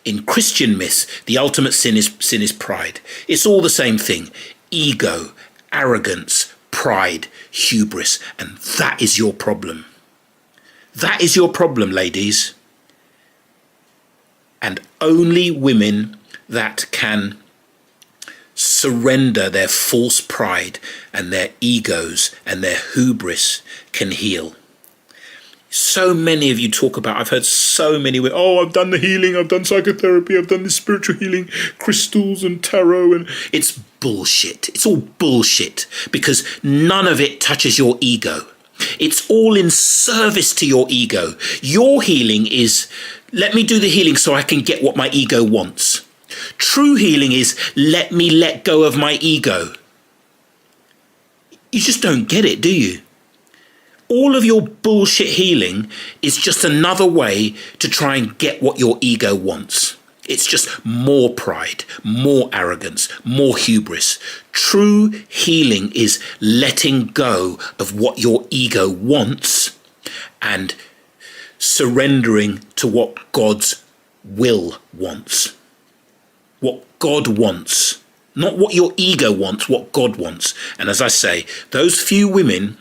In Christian myth, the ultimate sin is pride. It's all the same thing. Ego, arrogance, pride, hubris. And that is your problem. That is your problem, ladies. And only women that can surrender their false pride and their egos and their hubris can heal. So many of you talk about, I've heard so many, I've done the healing, I've done psychotherapy, I've done the spiritual healing, crystals and tarot, and it's bullshit. It's all bullshit because none of it touches your ego. It's all in service to your ego. Your healing is, let me do the healing so I can get what my ego wants. True healing is, let me let go of my ego. You just don't get it, do you? All of your bullshit healing is just another way to try and get what your ego wants. It's just more pride, more arrogance, more hubris. True healing is letting go of what your ego wants and surrendering to what God's will wants. What God wants, not what your ego wants, what God wants. And as I say, those few women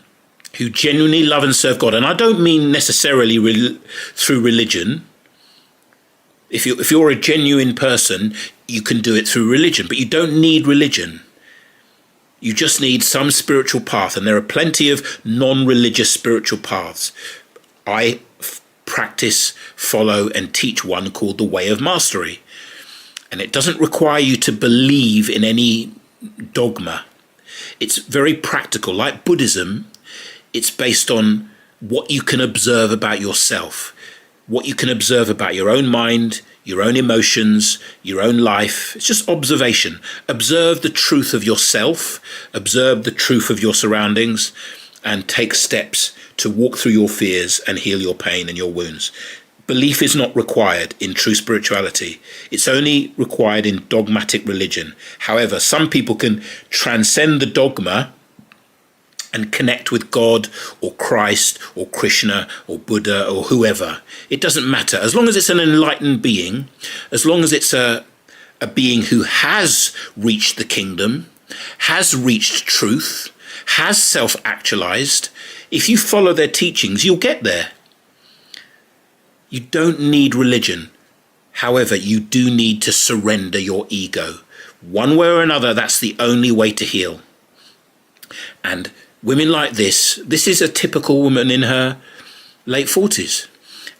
who genuinely love and serve God, and I don't mean necessarily through religion. If you're a genuine person, you can do it through religion, but you don't need religion. You just need some spiritual path, and there are plenty of non-religious spiritual paths. I practice, follow, and teach one called the Way of Mastery. And it doesn't require you to believe in any dogma. It's very practical. Like Buddhism, it's based on what you can observe about yourself, what you can observe about your own mind, your own emotions, your own life. It's just observation. Observe the truth of yourself, observe the truth of your surroundings, and take steps to walk through your fears and heal your pain and your wounds. Belief is not required in true spirituality. It's only required in dogmatic religion. However, some people can transcend the dogma and connect with God or Christ or Krishna or Buddha or whoever. It doesn't matter. As long as it's an enlightened being, as long as it's a being who has reached the kingdom, has reached truth, has self-actualized, if you follow their teachings, you'll get there. You don't need religion. However, you do need to surrender your ego. One way or another, that's the only way to heal. And women like this is a typical woman in her late 40s.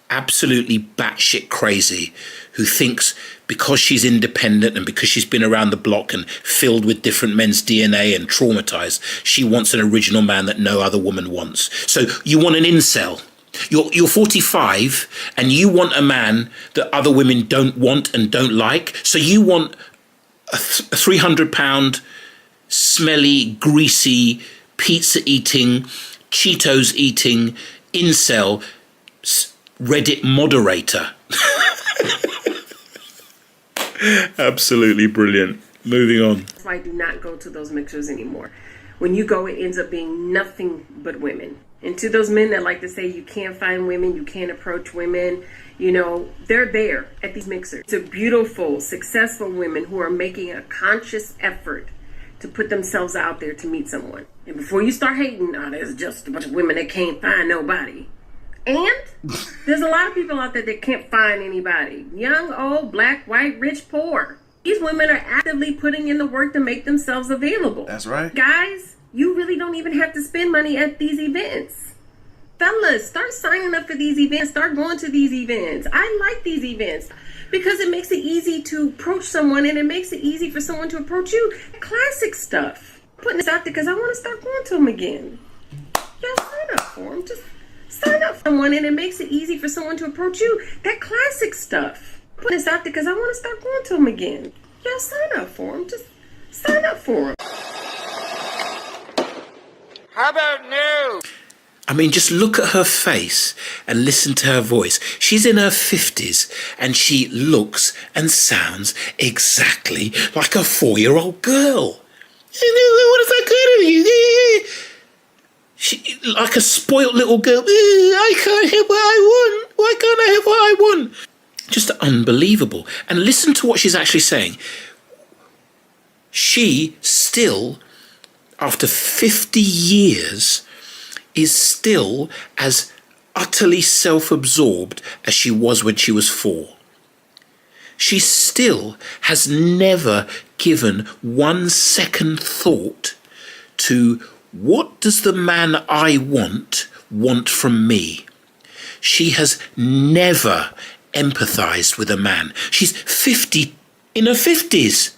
Absolutely batshit crazy, who thinks because she's independent and because she's been around the block and filled with different men's DNA and traumatized, she wants an original man that no other woman wants. So you want an incel. You're 45 and you want a man that other women don't want and don't like. So you want a 300-pound, smelly, greasy, pizza-eating, Cheetos-eating, incel, Reddit moderator. Absolutely brilliant. Moving on. That's why I do not go to those mixers anymore. When you go, it ends up being nothing but women. And to those men that like to say you can't find women, you can't approach women, you know, they're there at these mixers. It's a beautiful, successful women who are making a conscious effort to put themselves out there to meet someone. And before you start hating, oh, there's just a bunch of women that can't find nobody. And there's a lot of people out there that can't find anybody. Young, old, black, white, rich, poor. These women are actively putting in the work to make themselves available. That's right. Guys, you really don't even have to spend money at these events. Fellas, start signing up for these events. Start going to these events. I like these events because it makes it easy to approach someone, and it makes it easy for someone to approach you. Classic stuff. Putting this out there because I want to start going to them again. Y'all sign up for them. Just sign up for someone, and it makes it easy for someone to approach you. That classic stuff. Putting this out there because I want to start going to them again. Y'all sign up for them. Just sign up for them. How about no? I mean, just look at her face and listen to her voice. She's in her 50s and she looks and sounds exactly like a 4-year-old girl. What is that good of you? She, like a spoilt little girl. I can't have what I want. Why can't I have what I want? Just unbelievable. And listen to what she's actually saying. She still, after 50 years, is still as utterly self-absorbed as she was when she was 4. She still has never given 1 second thought to what does the man I want from me. She has never empathized with a man. She's 50, in her 50s.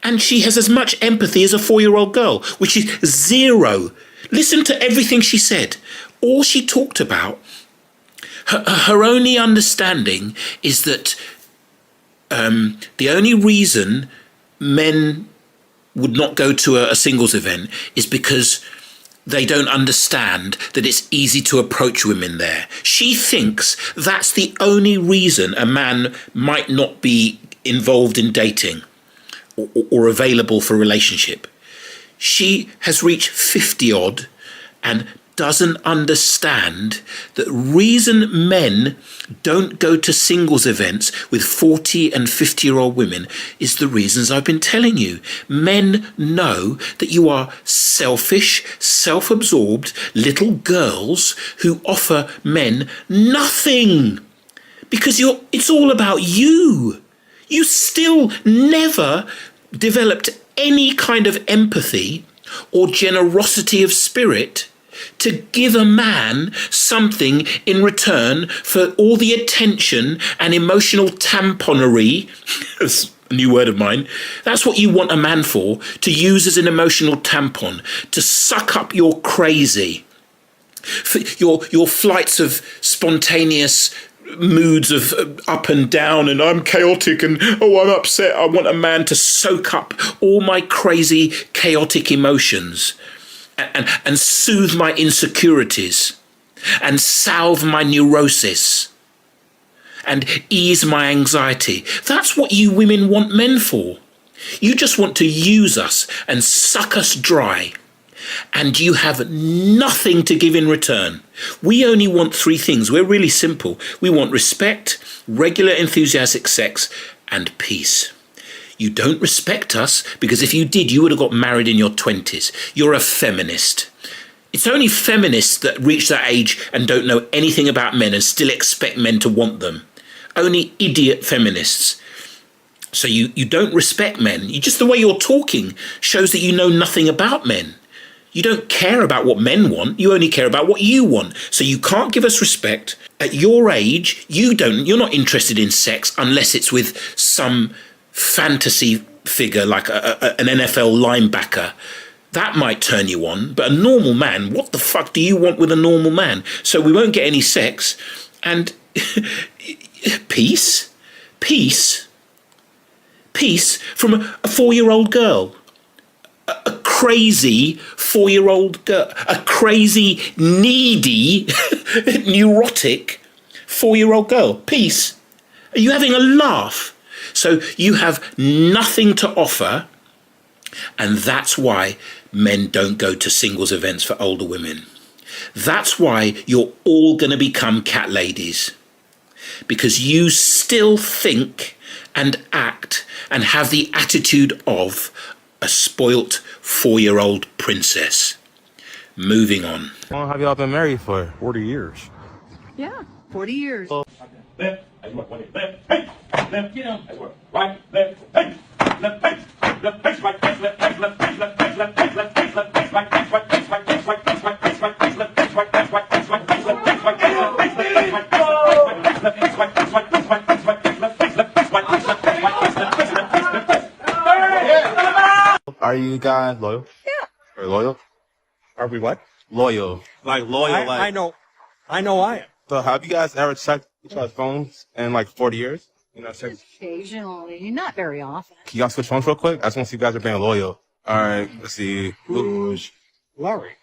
And she has as much empathy as a 4-year-old girl, which is 0. Listen to everything she said. All she talked about, her only understanding is that the only reason men would not go to a singles event is because they don't understand that it's easy to approach women there. She thinks that's the only reason a man might not be involved in dating or available for a relationship. She has reached 50 odd and doesn't understand that reason men don't go to singles events with 40 and 50-year-old women is the reasons I've been telling you. Men know that you are selfish, self-absorbed little girls who offer men nothing because it's all about you. You still never developed any kind of empathy or generosity of spirit to give a man something in return for all the attention and emotional tamponery. That's a new word of mine. That's what you want a man for, to use as an emotional tampon, to suck up your crazy, for your flights of spontaneous moods of up and down and I'm chaotic and oh I'm upset. I want a man to soak up all my crazy chaotic emotions and soothe my insecurities and salve my neurosis and ease my anxiety. That's what you women want men for. You just want to use us and suck us dry. And you have nothing to give in return. We only want 3 things. We're really simple. We want respect, regular enthusiastic sex, and peace. You don't respect us because if you did, you would have got married in your 20s. You're a feminist. It's only feminists that reach that age and don't know anything about men and still expect men to want them. Only idiot feminists. So you don't respect men. Just the way you're talking shows that you know nothing about men. You don't care about what men want. You only care about what you want. So you can't give us respect. At your age, you're not interested in sex unless it's with some fantasy figure like an NFL linebacker. That might turn you on. But a normal man, what the fuck do you want with a normal man? So we won't get any sex. And peace from a 4-year-old girl. A crazy 4-year-old girl, a crazy, needy, neurotic 4-year-old girl. Peace. Are you having a laugh? So So you have nothing to offer, and that's why men don't go to singles events for older women. That's why you're all going to become cat ladies, because you still think and act and have the attitude of a spoilt 4-year-old princess. Moving on. How long have y'all been married for? 40 years. Yeah, 40 years. Are you guys loyal? Yeah. Or loyal? Are we what? Loyal. Like loyal, I know I am. So have you guys ever checked each other's phones in like 40 years? You know, check. Occasionally, not very often. Can y'all switch phones real quick? I just want to see if you guys are being loyal. All right, let's see. Who's Larry?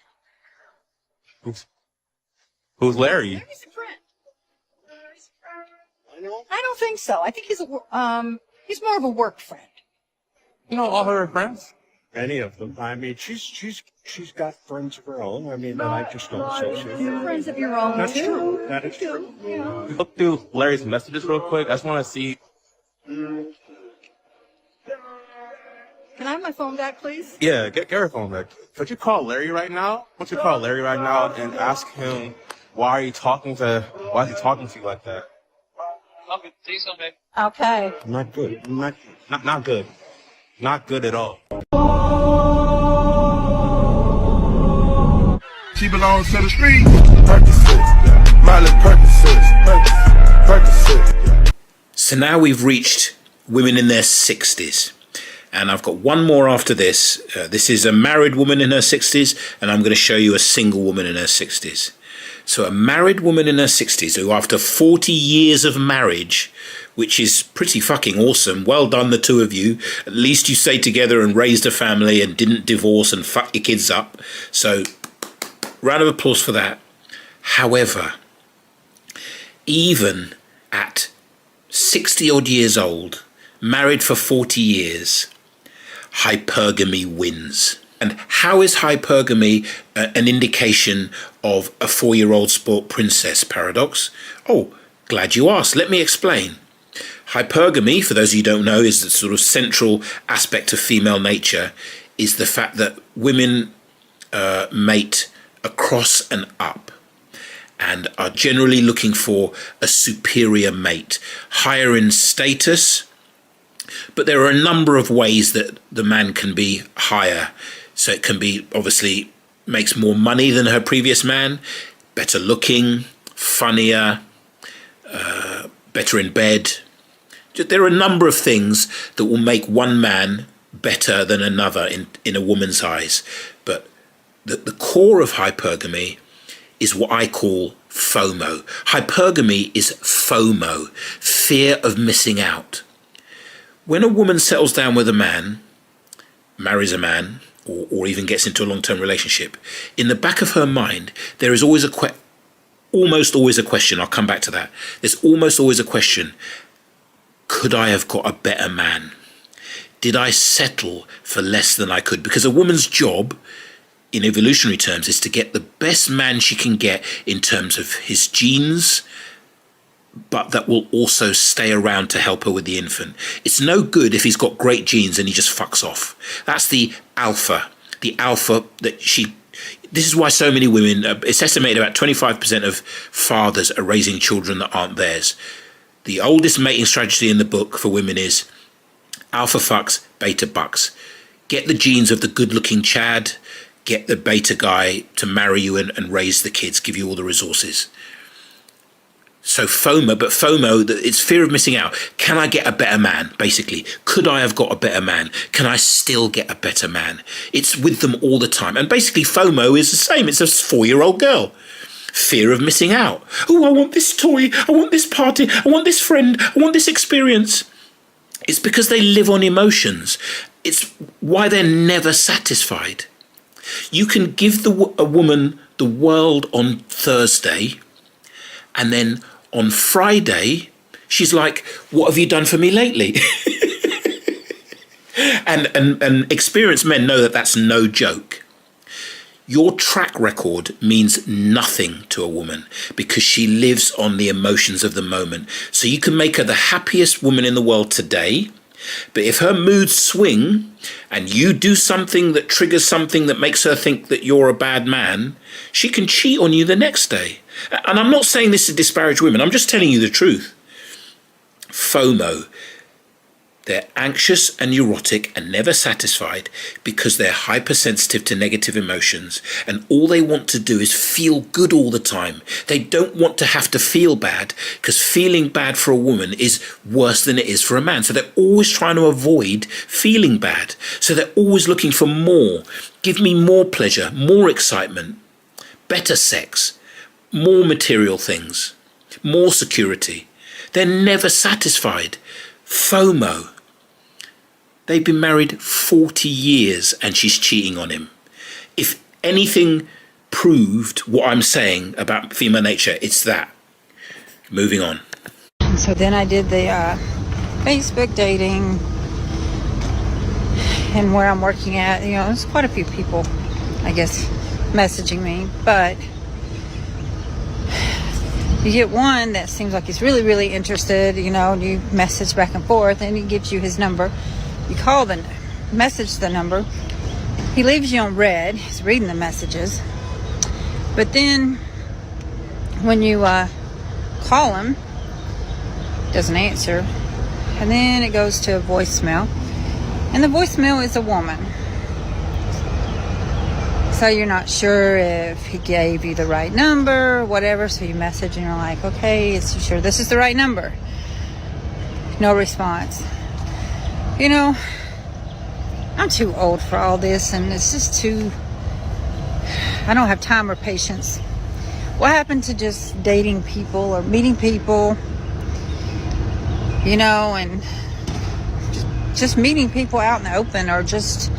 Who's Larry? Larry's a friend. I don't think so. I think he's more of a work friend. You know all her friends? Any of them. I mean, she's got friends of her own. I mean, that I just don't associate. You're friends of your own. That's too. true. That is true. Yeah. Look through Larry's messages real quick. I just want to see. Can I have my phone back, please? Yeah, get her phone back. Could you call Larry right now? Why don't you call Larry right now and ask him why is he talking to you like that? Okay, say something. Okay. Not good. Not good. Not good at all. She belongs to the street. Percocets, Miley Percocets. So now we've reached women in their 60s. And I've got one more after this. This is a married woman in her 60s, and I'm going to show you a single woman in her 60s. So a married woman in her 60s who, after 40 years of marriage, which is pretty fucking awesome. Well done, the two of you. At least you stayed together and raised a family and didn't divorce and fuck your kids up. So round of applause for that. However, even at 60 odd years old, married for 40 years, hypergamy wins. And how is hypergamy an indication of a 4-year-old sport princess? Paradox? Oh, glad you asked. Let me explain. Hypergamy, for those of you who don't know, is the sort of central aspect of female nature, is the fact that women mate across and up and are generally looking for a superior mate, higher in status. But there are a number of ways that the man can be higher. So it can be, obviously, makes more money than her previous man, better looking, funnier, better in bed. There are a number of things that will make one man better than another in a woman's eyes. But the core of hypergamy is what I call FOMO. Hypergamy is FOMO, fear of missing out. When a woman settles down with a man, marries a man, or even gets into a long-term relationship, in the back of her mind, there is always almost always a question. I'll come back to that. There's almost always a question. Could I have got a better man? Did I settle for less than I could? Because a woman's job, in evolutionary terms, is to get the best man she can get in terms of his genes, but that will also stay around to help her with the infant. It's no good if he's got great genes and he just fucks off. That's the alpha that she... This is why so many women, it's estimated about 25% of fathers are raising children that aren't theirs. The oldest mating strategy in the book for women is alpha fucks, beta bucks. Get the genes of the good-looking Chad, get the beta guy to marry you and raise the kids, give you all the resources. So FOMO, it's fear of missing out. Can I get a better man, basically? Could I have got a better man? Can I still get a better man? It's with them all the time. And basically FOMO is the same. It's a 4-year-old girl. Fear of missing out. Oh, I want this toy. I want this party. I want this friend. I want this experience. It's because they live on emotions. It's why they're never satisfied. You can give a woman the world on Thursday, and then on Friday, she's like, what have you done for me lately? And experienced men know that that's no joke. Your track record means nothing to a woman because she lives on the emotions of the moment. So you can make her the happiest woman in the world today, but if her moods swing and you do something that triggers something that makes her think that you're a bad man, she can cheat on you the next day. And I'm not saying this to disparage women. I'm just telling you the truth. FOMO. They're anxious and neurotic and never satisfied because they're hypersensitive to negative emotions, and all they want to do is feel good all the time. They don't want to have to feel bad because feeling bad for a woman is worse than it is for a man. So they're always trying to avoid feeling bad. So they're always looking for more. Give me more pleasure, more excitement, better sex, more material things, more security. They're never satisfied. FOMO. They've been married 40 years and she's cheating on him. If anything proved what I'm saying about female nature, it's that. Moving on. And so then I did the Facebook dating, and where I'm working at, there's quite a few people, I guess, messaging me, but you get one that seems like he's really, really interested, and you message back and forth, and he gives you his number. You call message the number. He leaves you on red. He's reading the messages. But then when you call him, he doesn't answer. And then it goes to a voicemail. And the voicemail is a woman. So you're not sure if he gave you the right number or whatever. So you message and you're like, okay, is you sure this is the right number? No response. I'm too old for all this, and it's just I don't have time or patience. What happened to just dating people or meeting people, and just meeting people out in the open, or just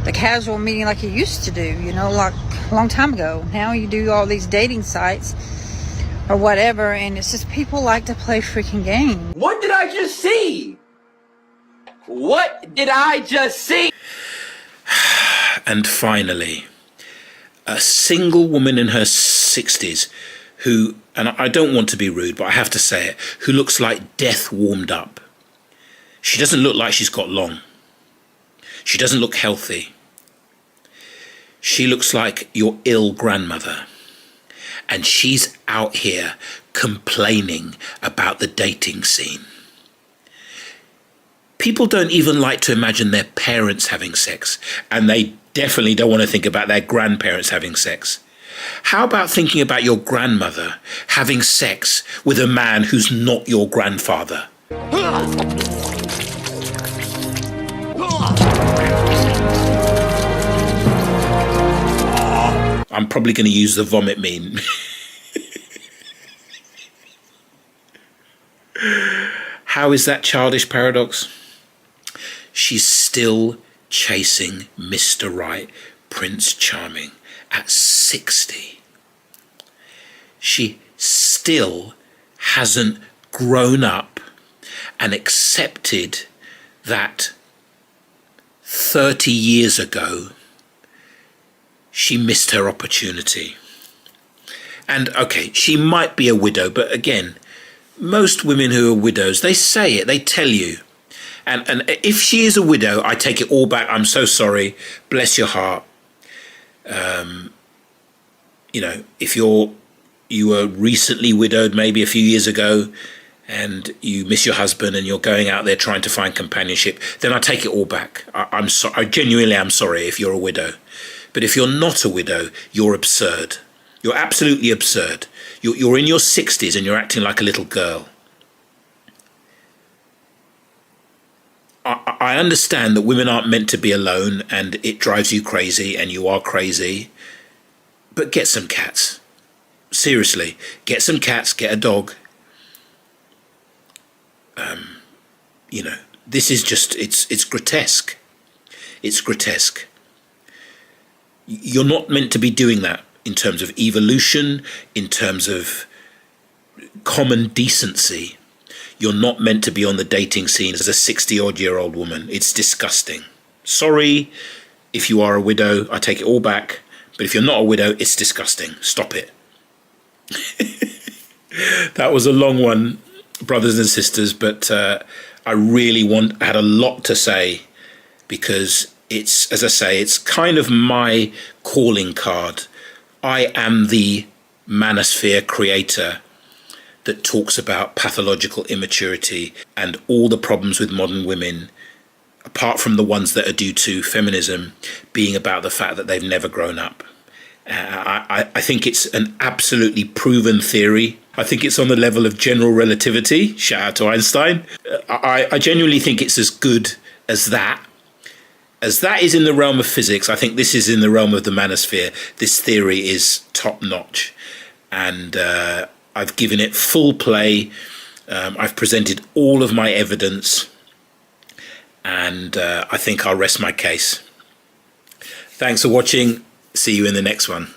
the casual meeting like you used to do, like a long time ago. Now you do all these dating sites or whatever, and it's just people like to play freaking games. What did I just see? What did I just see? And finally, a single woman in her 60s who, and I don't want to be rude, but I have to say it, who looks like death warmed up. She doesn't look like she's got long. She doesn't look healthy. She looks like your ill grandmother. And she's out here complaining about the dating scene. People don't even like to imagine their parents having sex, and they definitely don't want to think about their grandparents having sex. How about thinking about your grandmother having sex with a man who's not your grandfather? I'm probably going to use the vomit meme. How is that childish paradox? She's still chasing Mr. Right, Prince Charming, at 60. She still hasn't grown up and accepted that 30 years ago she missed her opportunity. And okay, she might be a widow, but again, most women who are widows, they say it, they tell you. And if she is a widow, I take it all back. I'm so sorry. Bless your heart. If you were recently widowed, maybe a few years ago, and you miss your husband and you're going out there trying to find companionship, then I take it all back. I genuinely am sorry if you're a widow. But if you're not a widow, you're absurd. You're absolutely absurd. You're in your 60s and you're acting like a little girl. I understand that women aren't meant to be alone and it drives you crazy and you are crazy. But get some cats. Seriously, get some cats, get a dog. This is just, it's grotesque. It's grotesque. You're not meant to be doing that in terms of evolution, in terms of common decency. You're not meant to be on the dating scene as a 60-odd-year-old woman. It's disgusting. Sorry if you are a widow. I take it all back. But if you're not a widow, it's disgusting. Stop it. That was a long one, brothers and sisters, but I really had a lot to say, because it's, as I say, it's kind of my calling card. I am the manosphere creator that talks about pathological immaturity and all the problems with modern women, apart from the ones that are due to feminism, being about the fact that they've never grown up. I think it's an absolutely proven theory. I think it's on the level of general relativity. Shout out to Einstein. I genuinely think it's as good as that. As that is in the realm of physics, I think this is in the realm of the manosphere. This theory is top notch. And I've given it full play. I've presented all of my evidence. And I think I'll rest my case. Thanks for watching. See you in the next one.